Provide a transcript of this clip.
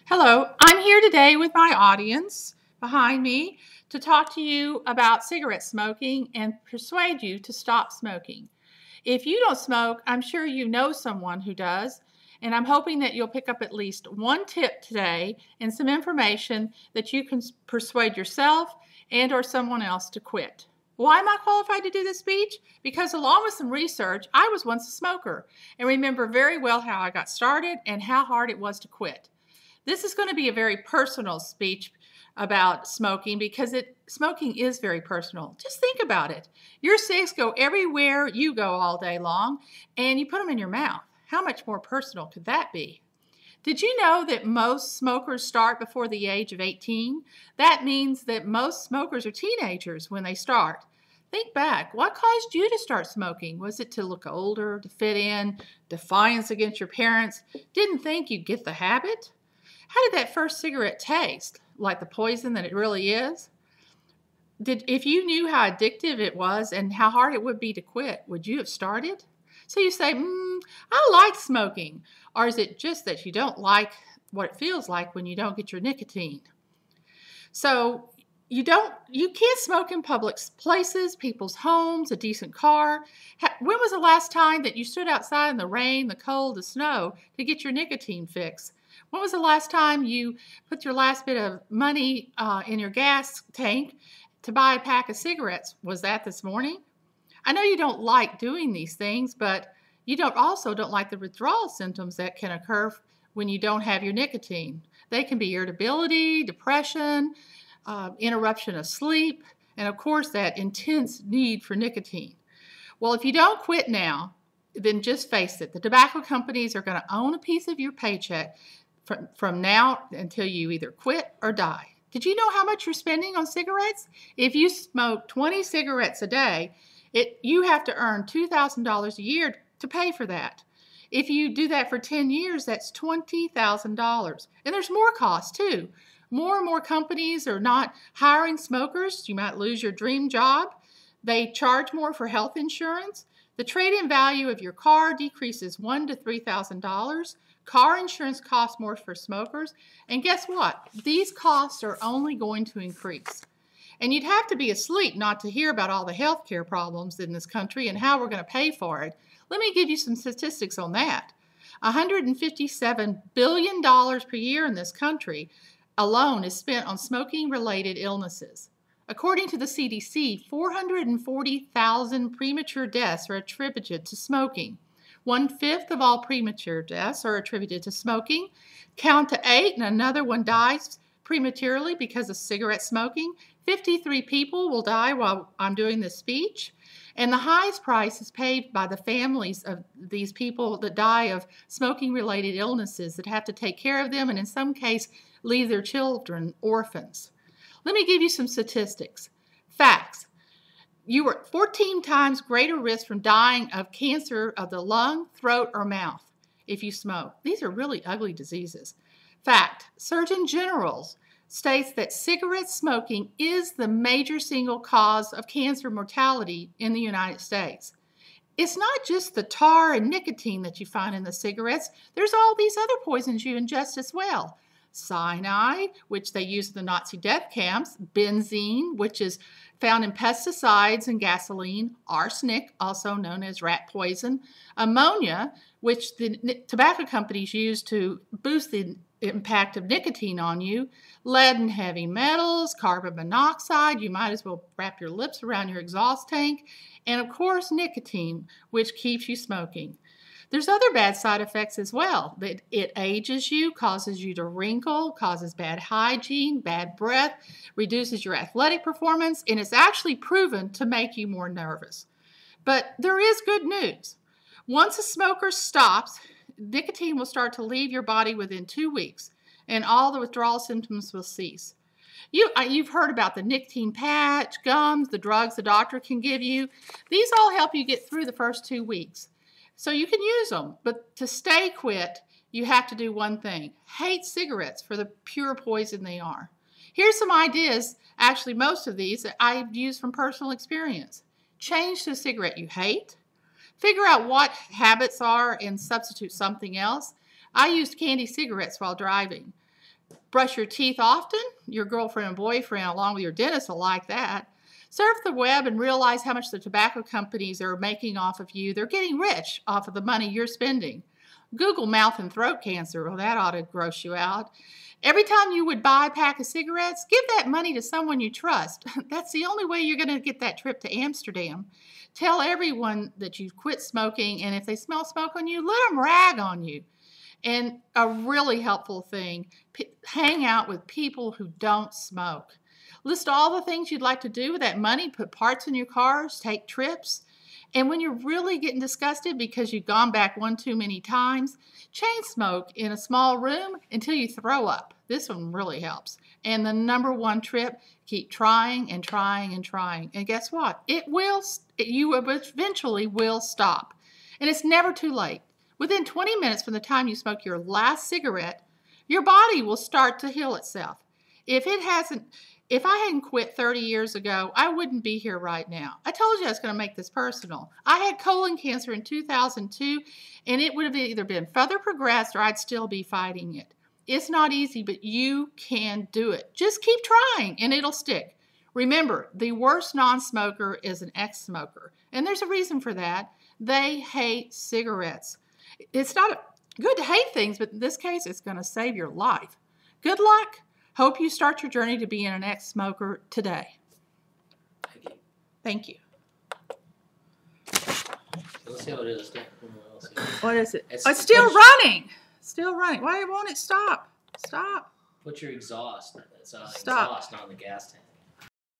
Hello, I'm here today with my audience behind me to talk to you about cigarette smoking and persuade you to stop smoking. If you don't smoke, I'm sure you know someone who does, and I'm hoping that you'll pick up at least one tip today and some information that you can persuade yourself and or someone else to quit. Why am I qualified to do this speech? Because along with some research, I was once a smoker and remember very well how I got started and how hard it was to quit. This is going to be a very personal speech about smoking because smoking is very personal. Just think about it. Your cigs go everywhere you go all day long, and you put them in your mouth. How much more personal could that be? Did you know that most smokers start before the age of 18? That means that most smokers are teenagers when they start. Think back. What caused you to start smoking? Was it to look older, to fit in, defiance against your parents? Didn't think you'd get the habit? How did that first cigarette taste? Like the poison that it really is? If you knew how addictive it was and how hard it would be to quit, would you have started? So you say, I like smoking. Or is it just that you don't like what it feels like when you don't get your nicotine? So you can't smoke in public places, people's homes, a decent car. When was the last time that you stood outside in the rain, the cold, the snow to get your nicotine fix? When was the last time you put your last bit of money in your gas tank to buy a pack of cigarettes? Was that this morning? I know you don't like doing these things, but you also don't like the withdrawal symptoms that can occur when you don't have your nicotine. They can be irritability, depression, interruption of sleep, and of course that intense need for nicotine. Well, if you don't quit now, then just face it. The tobacco companies are going to own a piece of your paycheck from now until you either quit or die. Did you know how much you're spending on cigarettes? If you smoke 20 cigarettes a day, you have to earn $2,000 a year to pay for that. If you do that for 10 years, that's $20,000. And there's more costs too. More and more companies are not hiring smokers. You might lose your dream job. They charge more for health insurance. The trade-in value of your car decreases $1,000 to $3,000. Car insurance costs more for smokers. And guess what? These costs are only going to increase. And you'd have to be asleep not to hear about all the health care problems in this country and how we're going to pay for it. Let me give you some statistics on that. $157 billion per year in this country alone is spent on smoking-related illnesses. According to the CDC, 440,000 premature deaths are attributed to smoking. 1/5 of all premature deaths are attributed to smoking. Count to 8 and another one dies prematurely because of cigarette smoking. 53 people will die while I'm doing this speech. And the highest price is paid by the families of these people that die of smoking-related illnesses that have to take care of them and in some case leave their children orphans. Let me give you some statistics. Facts. You are 14 times greater risk from dying of cancer of the lung, throat, or mouth if you smoke. These are really ugly diseases. Fact. Surgeon General states that cigarette smoking is the major single cause of cancer mortality in the United States. It's not just the tar and nicotine that you find in the cigarettes. There's all these other poisons you ingest as well. Cyanide, which they use in the Nazi death camps, benzene, which is found in pesticides and gasoline, arsenic, also known as rat poison, ammonia, which the tobacco companies use to boost the impact of nicotine on you, lead and heavy metals, carbon monoxide, you might as well wrap your lips around your exhaust tank, and of course nicotine, which keeps you smoking. There's other bad side effects as well. It ages you, causes you to wrinkle, causes bad hygiene, bad breath, reduces your athletic performance, and it's actually proven to make you more nervous. But there is good news. Once a smoker stops, nicotine will start to leave your body within 2 weeks, and all the withdrawal symptoms will cease. You've heard about the nicotine patch, gums, the drugs the doctor can give you. These all help you get through the first 2 weeks. So you can use them, but to stay quit, you have to do one thing. Hate cigarettes for the pure poison they are. Here's some ideas, actually most of these that I've used from personal experience. Change to a cigarette you hate. Figure out what habits are and substitute something else. I used candy cigarettes while driving. Brush your teeth often. Your girlfriend and boyfriend, along with your dentist, will like that. Surf the web and realize how much the tobacco companies are making off of you. They're getting rich off of the money you're spending. Google mouth and throat cancer. Well, that ought to gross you out. Every time you would buy a pack of cigarettes, give that money to someone you trust. That's the only way you're going to get that trip to Amsterdam. Tell everyone that you've quit smoking, and if they smell smoke on you, let them rag on you. And a really helpful thing, hang out with people who don't smoke. List all the things you'd like to do with that money, put parts in your cars, take trips. And when you're really getting disgusted because you've gone back one too many times, chain smoke in a small room until you throw up. This one really helps. And the number one trip, keep trying and trying and trying. And guess what? You eventually will stop. And it's never too late. Within 20 minutes from the time you smoke your last cigarette, your body will start to heal itself. If I hadn't quit 30 years ago, I wouldn't be here right now. I told you I was going to make this personal. I had colon cancer in 2002, and it would have either been further progressed or I'd still be fighting it. It's not easy, but you can do it. Just keep trying, and it'll stick. Remember, the worst non-smoker is an ex-smoker, and there's a reason for that. They hate cigarettes. It's not good to hate things, but in this case, it's going to save your life. Good luck. Hope you start your journey to being an ex-smoker today. Thank you. Let's see what it is. What is it? It's still running. Still running. Why won't it stop? Stop. Put your exhaust. It's Stop. Exhaust, not the gas tank.